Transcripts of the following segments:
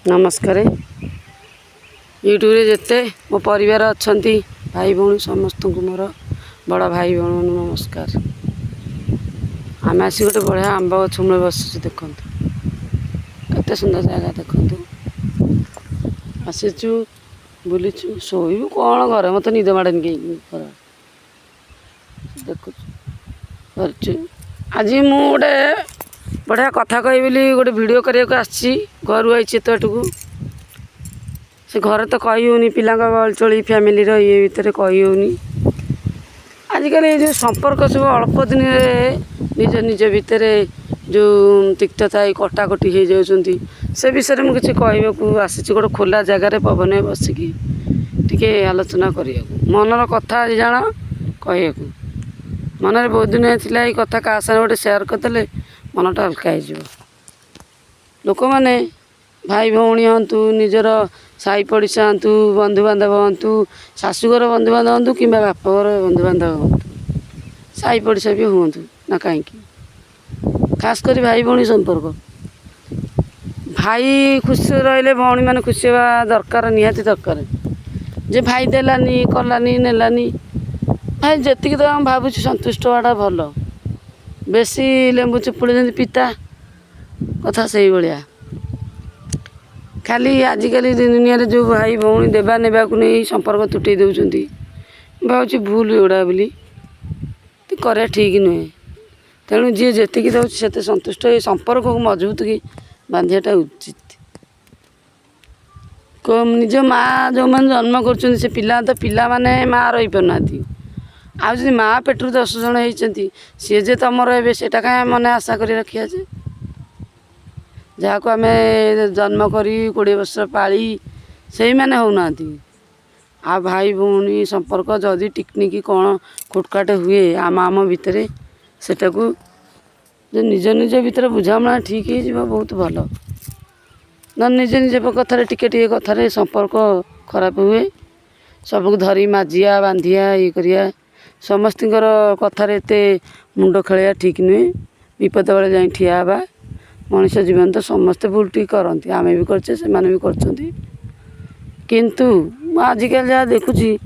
नमस्कार। यूट्यूब रे जिते मो परिवार अच्छा भाई भौणी समस्त को मोर बड़ भाई भौणी नमस्कार। आम आसी गोटे बढ़िया आंब गछ मूल बस देखु केते सुंदर जगह देखु आसीचु बुलीचु शोबू कौन घर मत निद माड़ेनि कहीं देखु आज मु गोटे बढ़िया कथा कही बोली गोटे वीडियो करने को आसी घर आई तो से घर तो कही होनी पिला बलचली फैमिली ये भितर कही होनी आजिकल जो संपर्क सब अल्प दिन निज निज भितर जो तिक्तता कटाकटी हो जाती से विषय में किसी कहूँ आसी गोटे खोला जगार पवन बसिकी टी आलोचना करने मनर कथा जान कह मन बहुत दिन थी कथा क्या साथ गोटे सेयार करदे मनटा हल्का हो लोक मैंने भाई भौणी हूँ निजर साई पड़िशा हूँ बंधुबांधव हूँ शाशुघर बंधुबांधव हूँ कि बापघर बंधुबांधव हूँ साई पड़िशा भी हूँ ना कहीं खास कर भाई भौणी संपर्क भाई खुशी रही भौणी मैंने खुशी हवा दरकार निहाती दरकार जे भाई देलानी कलानी नेलानी भाई जी तो आम भावुँ सन्तुष्ट हवाटा भल बेसी लेंबू चिपुड़ी पिता कथा से भाया खाली आजिकल दुनिया जो भाई भौणी देवा नेबा को नहीं संपर्क तुटे दौरान भावी भूल एगुड़ा बोली कर ठीक नुहे तेणु जी जी दे सन्तुष्ट ये संपर्क को मजबूत की बांधियाटा उचित निज माँ जो मैंने जन्म कर पिला तो पिला माने माँ रही पारना आज माँ पेटर 10 जन होती सी जे तुम रेटा कहीं मन आशा कर रखिए जहाँ को आम जन्म कर 20 वर्ष पाली से मैंने होना आ भाई भौणी संपर्क जदि टिकनिक कौन खोटकाट हुए आम आम भितर सेटा को जो निज निज भितर बुझामणा ठीक हो बहुत भल न निज निज कथार टिके कथार संपर्क खराब हुए सबको धरी माजिया बांधिया ये करिया समस्तर कथार एत मुंड खेलिया ठीक नुहे विपद बेले जाए ठिया हवा मनुष्य जीवन तो समस्ते भूल टी करती आम भी करचे से भी किंतु आजिकल जहाँ देखुची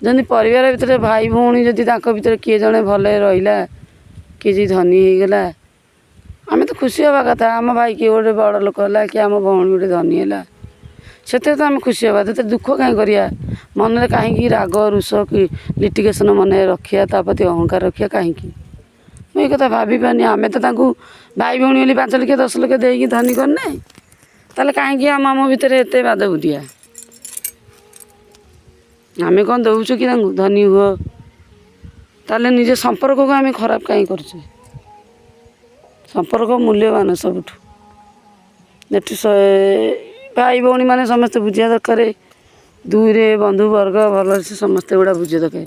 जमी परिवार भितर भाई भौणी जदि भीतर किए जड़े भल रहा किए धनी होगला आम तो खुशी हवा कथा आम भाई किए गोटे बड़ लोक है कि आम भौणी गोटे धनी है से तो आम खुशी हवा तो दुख कहीं करिया मन में कहीं राग रुष कि लिटिगेसन मन रखिया प्रति अहंकार रखिया कहीं मुझे कथा भाभी पानी आम तो भाई भौणी 5 लाख 10 लाख देकी धनी करने ताले कहीं आम आम भितर एत बाद बुदिया आम कौन दौचु कि धनी हुआ ताले निजे संपर्क को आम खराब कहीं कर संपर्क मूल्यवान सबुठ भाई भौणी मैंने समस्त बुझा दरकार दूरे बंधु वर्ग भल से समस्ते गुड़ा बुझे दरकार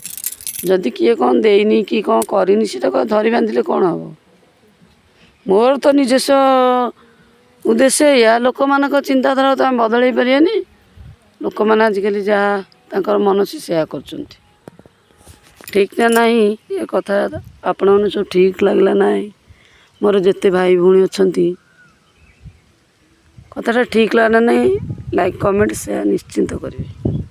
जदि किए कौन देनी कि कौन करनी से धरी बांधिले कौन हम मोर तो निजस्व उद्देश्य या लोक मान चिंताधारा तो आम बदल पारे लोक मैंने आजिकल जहाँ मन से सेया कर ठीक ना नहीं ये कथा आपण मैंने सब ठीक लगला ना मोर जिते भाई भौणी अच्छा कथाटा ठीक लगा ना नहीं लाइक कमेंट सेयार निश्चिंत करेंगे।